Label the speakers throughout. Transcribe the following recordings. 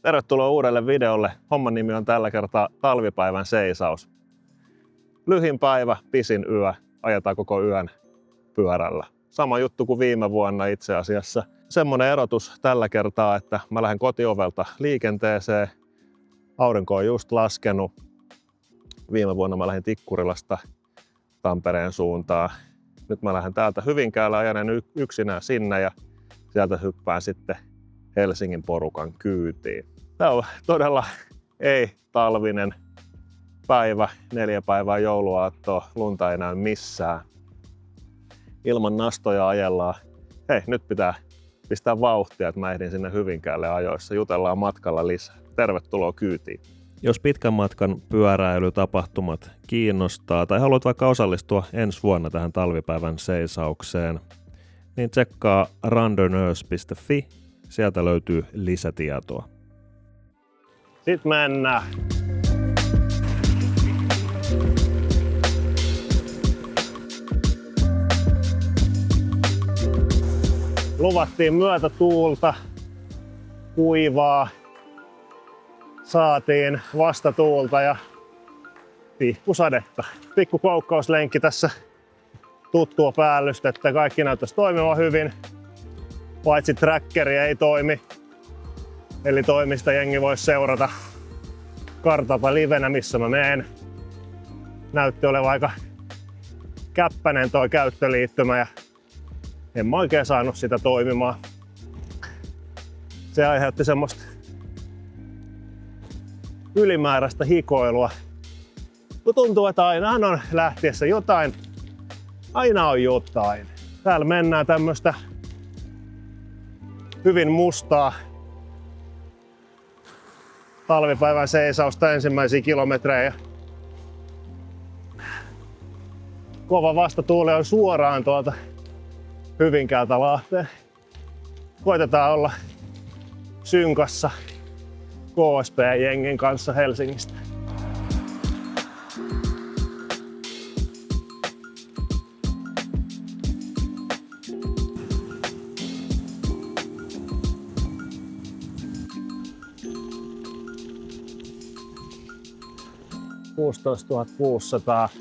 Speaker 1: Tervetuloa uudelle videolle. Homman nimi on tällä kertaa talvipäivän seisaus. Lyhin päivä, pisin yö. Ajetaan koko yön pyörällä. Sama juttu kuin viime vuonna itse asiassa. Semmonen erotus tällä kertaa, että mä lähden kotiovelta liikenteeseen. Aurinko on just laskenut. Viime vuonna mä lähdin Tikkurilasta Tampereen suuntaan. Nyt mä lähden täältä Hyvinkäällä, ajan yksinään sinne ja sieltä hyppään sitten Helsingin porukan kyytiin. Tämä on todella ei-talvinen päivä, 4 päivää jouluaattoa, lunta ei näy missään. Ilman nastoja ajellaan. Hei, nyt pitää pistää vauhtia, että mä ehdin sinne Hyvinkäälle ajoissa. Jutellaan matkalla lisää. Tervetuloa kyytiin. Jos pitkän matkan pyöräilytapahtumat kiinnostaa tai haluat vaikka osallistua ensi vuonna tähän talvipäivän seisaukseen, niin tsekkaa randoneurs.fi. Sieltä löytyy lisätietoa. Sitten mennään. Luvattiin myötätuulta, kuivaa. Saatiin vastatuulta ja pikkusadetta. Pikku koukkauslenkki tässä, tuttua päällystettä. Kaikki näyttäisi toimivan hyvin. Paitsi trackeri ei toimi. Eli toimista jengi voisi seurata kartalta livenä, missä mä meen. Näytti olevan aika käppänen toi käyttöliittymä ja en mä oikein saanut sitä toimimaan. Se aiheutti semmoista ylimääräistä hikoilua. Kun tuntuu, että ainahan on lähtiessä jotain. Aina on jotain. Täällä mennään tämmöstä hyvin mustaa talvipäivän seisausta ensimmäisiä kilometrejä. Kova vastatuuli on suoraan tuolta Hyvinkäältä Lahteen. Koitetaan olla synkassa KSP-jengin kanssa Helsingistä. $16,600.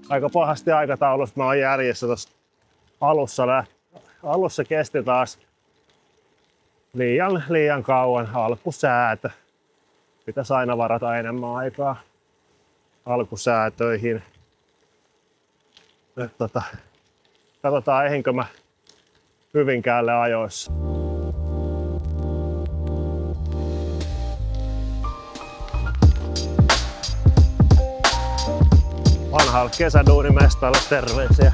Speaker 1: Aika pahasti aikataulusta mä oon järjessä tuossa alussa. Alussa kesti taas liian kauan alkusäätö. Pitäisi aina varata enemmän aikaa alkusäätöihin. Nyt katsotaan ehinkö mä Hyvinkäälle ajoissa. Vanhalle kesäduunimestalle terveisiä.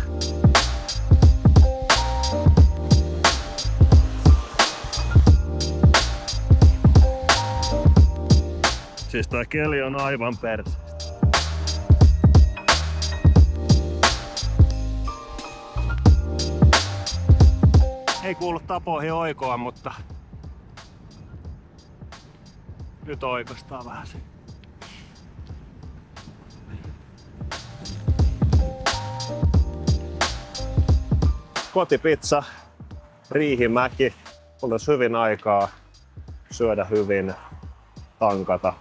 Speaker 1: Siis tää keli on aivan perseestä. Ei kuulu tapoihin oikoa, mutta nyt oikastaa vähän se. Kotipizza, Riihimäki. Mulla olisi hyvin aikaa syödä hyvin, tankata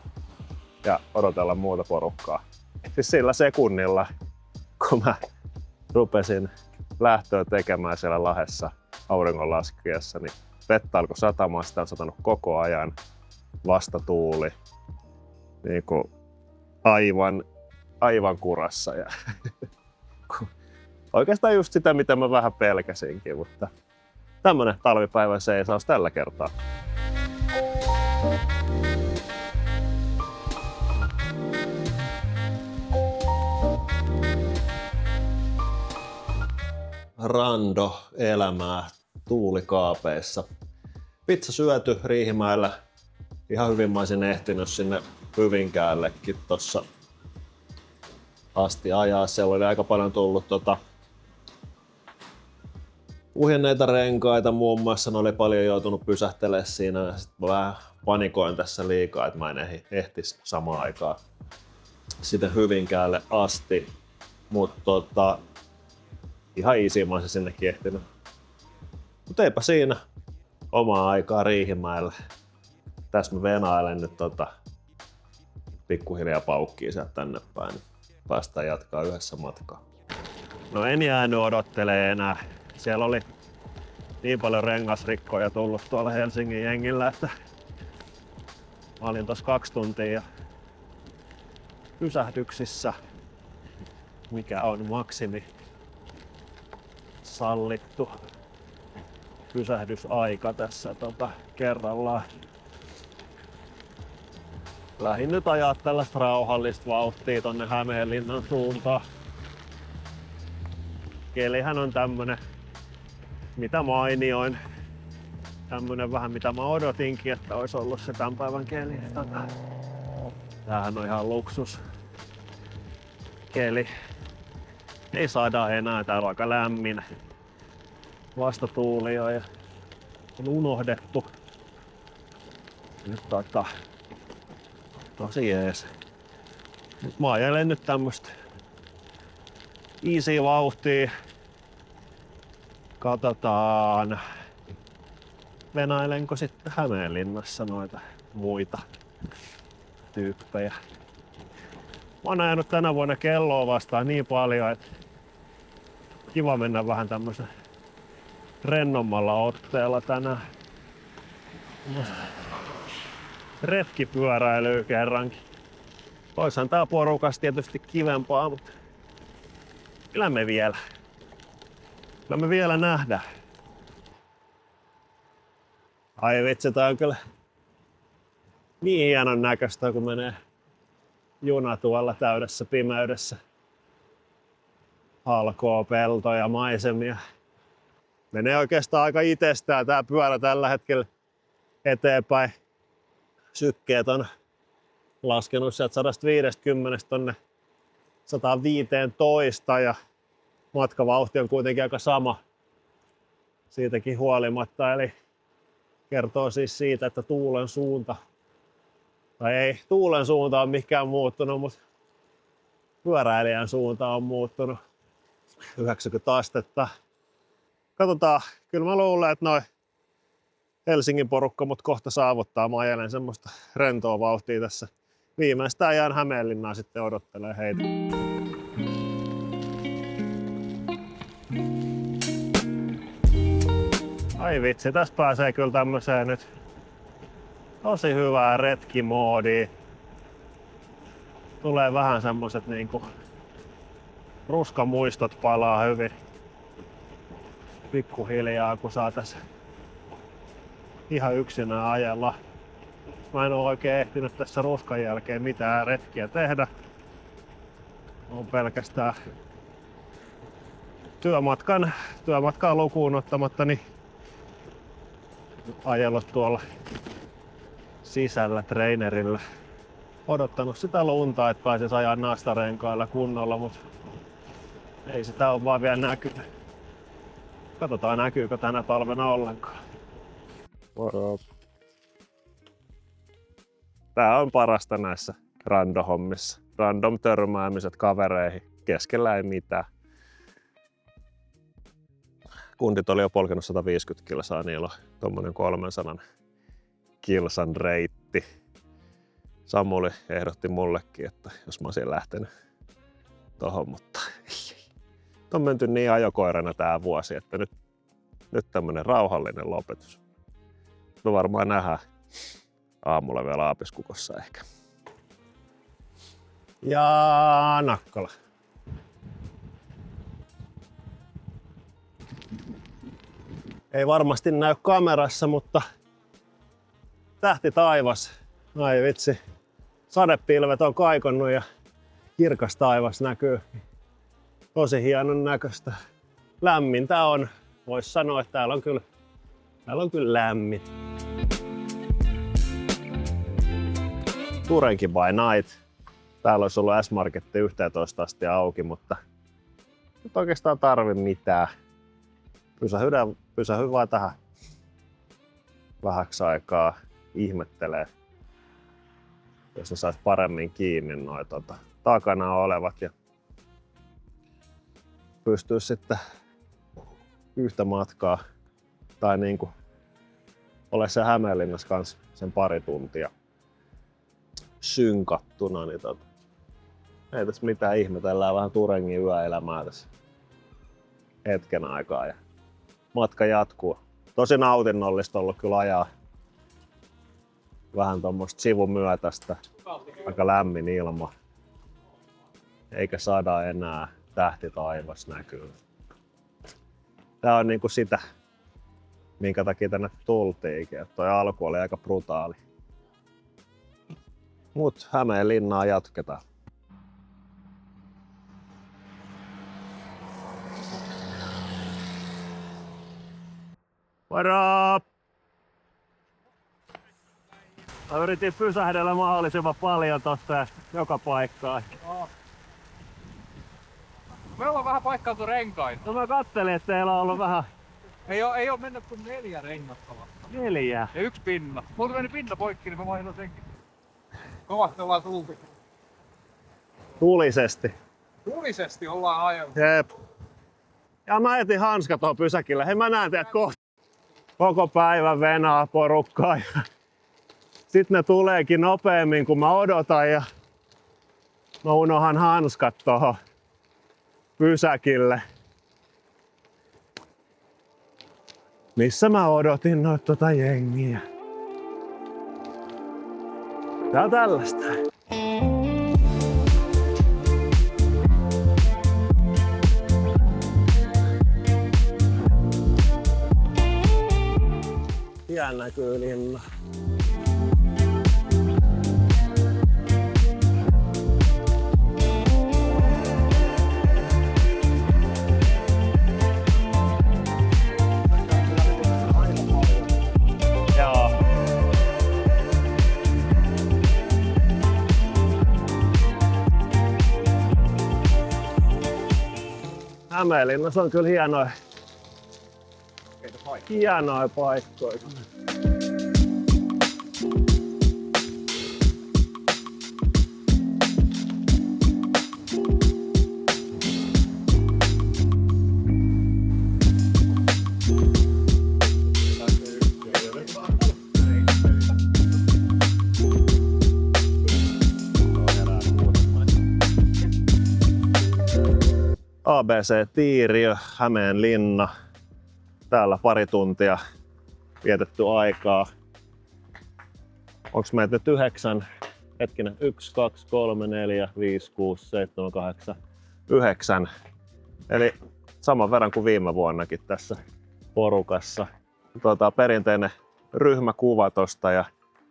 Speaker 1: ja odotella muuta porukkaa. Siis sillä sekunnilla, kun mä rupesin lähtöä tekemään siellä Lahdessa auringon laskiessa, niin vettä alkoi satamaan, sitä on satanut koko ajan, vastatuuli, niin kuin aivan kurassa. Ja oikeastaan just sitä, mitä mä vähän pelkäsinkin, mutta tämmönen talvipäivän seisaus tällä kertaa. Rando-elämää tuulikaapeissa. Pizza syöty Riihimäellä. Ihan hyvin mä olisin ehtinyt sinne Hyvinkäällekin tossa asti ajaa. Siellä oli aika paljon tullut puhjenneita renkaita muun muassa. Ne oli paljon joutunut pysähtelemään siinä. Sitten mä vähän panikoin tässä liikaa, että mä en ehtisi samaan aikaan sitten Hyvinkäälle asti. Mutta ihan easy mä olisin sinnekin ehtinyt. Mutta eipä siinä. omaa aikaa Riihimäellä. Tässä mä venailen nyt pikkuhiljaa paukkii sieltä tänne päin, niin päästään jatkaa yhdessä matkaa. No en jäänyt odottelee enää. Siellä oli niin paljon rengasrikkoja tullut tuolla Helsingin jengillä, että mä olin tossa 2 tuntia pysähdyksissä, mikä on maksimi sallittu pysähdysaika tässä kerrallaan. Lähdin nyt ajaa tällaista rauhallista vauhtia tonne Hämeenlinnan suuntaan. Kelihän on tämmönen, mitä mainioin. Tämmönen vähän mitä mä odotinkin, että olisi ollut se tämän päivän keli. Tämähän on ihan luksus keli. Ei sada enää, täällä on aika lämmin. Vastatuuli ja on unohdettu. Nyt tosi jees. Mut mä ajelen nyt tämmöstä easy vauhtia. Katsotaan, venailenko sitten Hämeenlinnassa noita muita tyyppejä. Mä oon ajanut tänä vuonna kelloa vastaan niin paljon, että kiva mennä vähän tämmösen rennommalla otteella tänään. Retkipyöräilyä kerrankin. Oishan tää porukas tietysti kivempaa, mutta kyllä me vielä nähdään. Ai vitsi, tää on kyllä niin hienon näköistä, kun menee juna tuolla täydessä pimeydessä. Halkoo peltoja ja maisemia. Menee oikeastaan aika itsestään tää pyörä tällä hetkellä eteenpäin. Sykkeet on laskenut sieltä 150 tonne 115 ja matkavauhti on kuitenkin aika sama siitäkin huolimatta. Eli kertoo siis siitä, että tuulen suunta, tai ei tuulen suunta on mikään muuttunut, mutta pyöräilijän suunta on muuttunut 90 astetta. Katsotaan, kyllä mä luulen, että noi Helsingin porukka mut kohta saavuttaa. Mä ajelen semmoista rentoa vauhtia tässä. Viimeistään jään Hämeenlinnaan sitten odottelee heitä. Ai vitsi, tässä pääsee kyllä tämmöiseen nyt tosi hyvää retkimoodiin. Tulee vähän semmoset niinku ruskamuistot palaa hyvin pikkuhiljaa, kun saa tässä ihan yksinään ajella. Mä en oo oikein ehtinyt tässä ruskan jälkeen mitään retkiä tehdä. On pelkästään työmatkaa lukuun ottamatta niin ajellut tuolla sisällä trainerilla. Odottanut sitä lunta, että pääsis ajaa nastarenkailla kunnolla, mutta ei sitä ole vaan vielä näkynyt. Katsotaan näkyykö tänä talvena ollenkaan. Moro. Tää on parasta näissä random-hommissa. Random törmäämiset kavereihin. Keskellä ei mitään. Kundit oli jo polkenut 150 kilsaa, niillä on tommonen 300 kilsan reitti. Samuli ehdotti mullekin, että jos mä olisin lähtenyt tohon, mutta ei. On menty niin ajokoirana tää vuosi, että nyt tämmönen rauhallinen lopetus. Me varmaan nähdään aamulla vielä Aapiskukossa ehkä. Ja Nakkala. Ei varmasti näy kamerassa, mutta tähti taivas. Ai vitsi. Sadepilvet on kaikonnut ja kirkas taivas näkyy. Tosi hienon näköistä. Lämmintä on. Vois sanoa, että täällä on kyllä lämmin. Turenki by night. Täällä olisi ollut S-Marketti 11 asti auki, mutta nyt oikeastaan tarvi mitään. Pysähy vaan tähän vähäksi aikaa ihmettelee, jos ne sais paremmin kiinni noi takana olevat ja pystyy sitten yhtä matkaa tai niinku ole se Hämeenlinnassa kans sen pari tuntia synkattuna, niin ei tässä mitään, ihmetellään vähän Turengin yöelämää tässä hetken aikaa ja matka jatkuu. Tosi nautinnollista ollut kyllä ajaa vähän tuommoista sivumyötästä, aika lämmin ilma, eikä sada enää, tähti taivas näkyy. Tää on niinku sitä, minkä takia tänne tultiinkin, että toi alku oli aika brutaali. Mut Hämeenlinnaa jatketaan. Moro! Mä yritin pysähdellä mahdollisimman paljon tosta joka paikkaan.
Speaker 2: Me ollaan vähän paikkailtu renkain.
Speaker 1: No mä kattelin, että teillä on ollut vähän...
Speaker 2: Ei oo mennyt kuin 4 rengasta vasta.
Speaker 1: 4?
Speaker 2: Ja 1 pinna. Multa meni pinna poikki, niin mä vaihdoin senkin. Kovasti ollaan tultu.
Speaker 1: Tulisesti.
Speaker 2: Tulisesti ollaan ajeltu.
Speaker 1: Jep. Ja mä etin hanskat tuohon pysäkille. Hei, mä näen teidät kohta. Koko päivän venaa porukkaa. Sitten ne tuleekin nopeammin kuin mä odotan ja mä unohan hanskat tuohon pysäkille. Missä mä odotin noita jengiä. Tää on tällaista. Tien näkyy linna. Joo. Hämeenlinnassa on kyllä hienoja paikkoja. ABC Tiiriö, Hämeenlinna. Täällä pari tuntia vietetty aikaa. Onks meitä nyt 9? Hetkinen, 1, 2, 3, 4, 5, 6, 7, 8, 9. Eli saman verran kuin viime vuonnakin tässä porukassa. Perinteinen ryhmäkuva tosta ja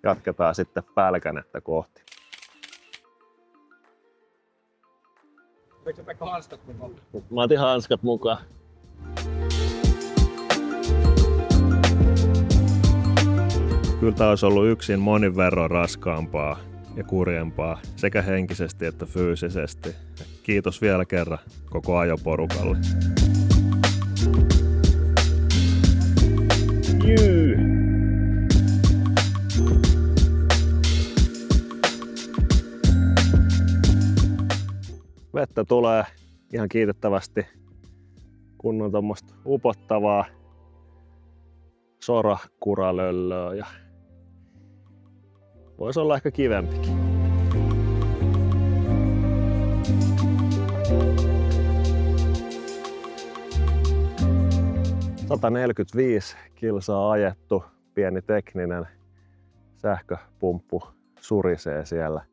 Speaker 1: jatketaan sitten Pälkänettä kohti.
Speaker 2: Eikö se Pekka hanskat mukaan?
Speaker 1: Mä otin hanskat mukaan. Kyllä tää olisi ollut yksin monin verran raskaampaa ja kurjempaa sekä henkisesti että fyysisesti. Kiitos vielä kerran koko ajoporukalle. Jyy. Vettä tulee ihan kiitettävästi, kunnon tommoista upottavaa sorakuralöllöä ja voisi olla ehkä kivempikin. – 145 kilsaa ajettu, pieni tekninen sähköpumppu surisee siellä.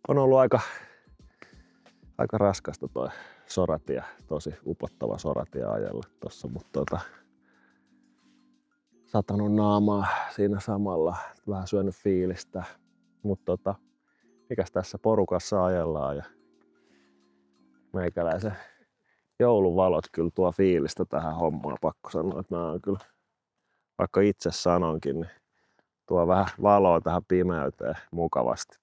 Speaker 1: On ollut aika raskasta toi soratie, tosi upottava soratie ajella tossa, mutta satanut naamaa siinä samalla, vähän syönyt fiilistä, mutta mikäs tässä porukassa ajellaan ja meikäläisen jouluvalot kyllä tuo fiilistä tähän hommaan, pakko sanoa, että mä oon kyllä, vaikka itse sanonkin, niin tuo vähän valoa tähän pimeyteen mukavasti.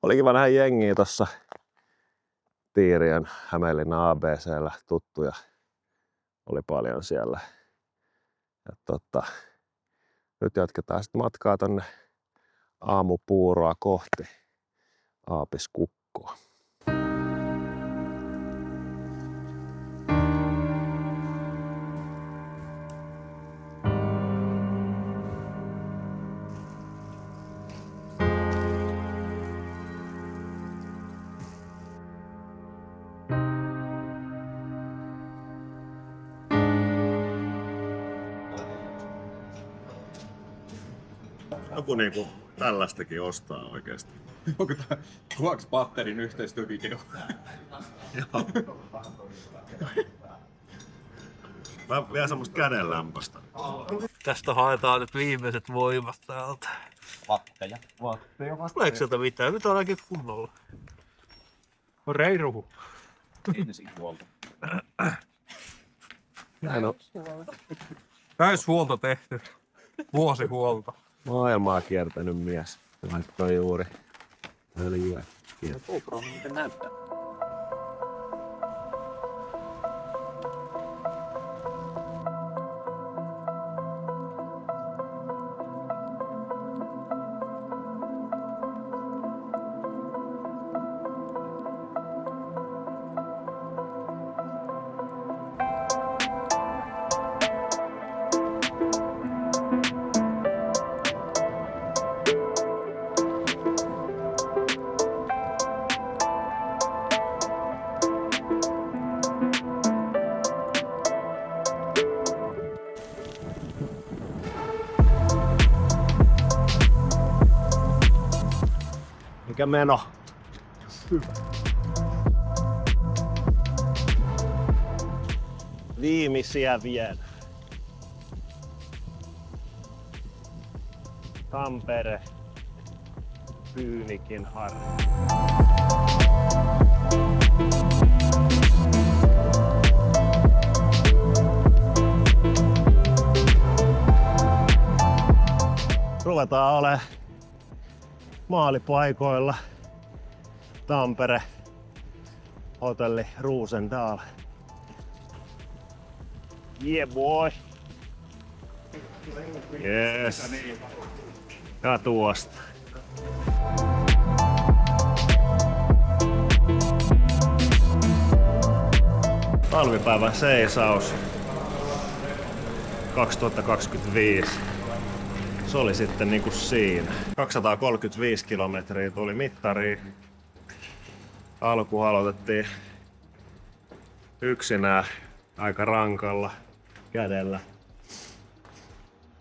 Speaker 1: Oli kiva nähdä jengiä tossa Tiiriön Hämeenlinnan ABC:llä, tuttuja oli paljon siellä. Ja nyt jatketaan sitten matkaa tonne aamupuuroa kohti Aapiskukkoa. Joku niinku tällaistakin ostaa oikeesti.
Speaker 2: Onko tää Quax Batterin yhteistyövideo?
Speaker 1: Joo. Mä vielä semmoista kädenlämpöstä.
Speaker 3: Tästä haetaan nyt viimeiset voimat täältä.
Speaker 2: Vatteja.
Speaker 3: Tuleeko sieltä mitään? Nyt on ainakin kunnolla. On reiruhu.
Speaker 2: Ensin huolta.
Speaker 1: Näin on
Speaker 3: Täyshuolto tehty. Vuosihuolto.
Speaker 1: maailmaa kiertänyt mies. Laittoi juuri öljyä.
Speaker 2: GoPro, miten näyttää?
Speaker 1: Mikä meno? Hyvä. Viimeisiä vielä. Tampere, Pyynikin harri. Ruvetaan olemaan maalipaikoilla. Tampere, hotelli Roosendahl. Yeah boy! Yes! Ja tuosta. Talvipäivän seisaus 2025. Se oli sitten niinku siinä. 235 kilometriä tuli mittariin. Alku aloitettiin yksinään aika rankalla kädellä.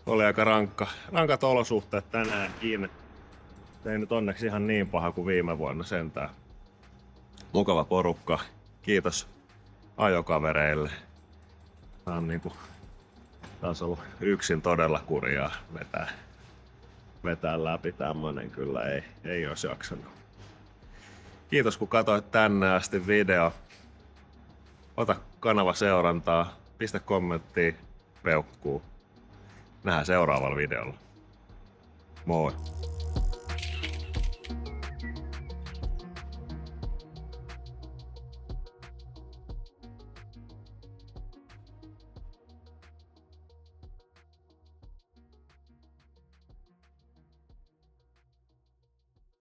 Speaker 1: Oli aika rankat olosuhteet tänäänkin. Ei nyt onneksi ihan niin paha kuin viime vuonna sentään. Mukava porukka. Kiitos ajokavereille. Tää on niinku taas ollut yksin todella kurjaa vetää läpi tämmönen, kyllä ei olisi jaksanut. Kiitos kun katsoit tänne asti video. Ota kanava seurantaa, pistä kommenttia, peukkuu. Nähdään seuraavalla videolla. Moi!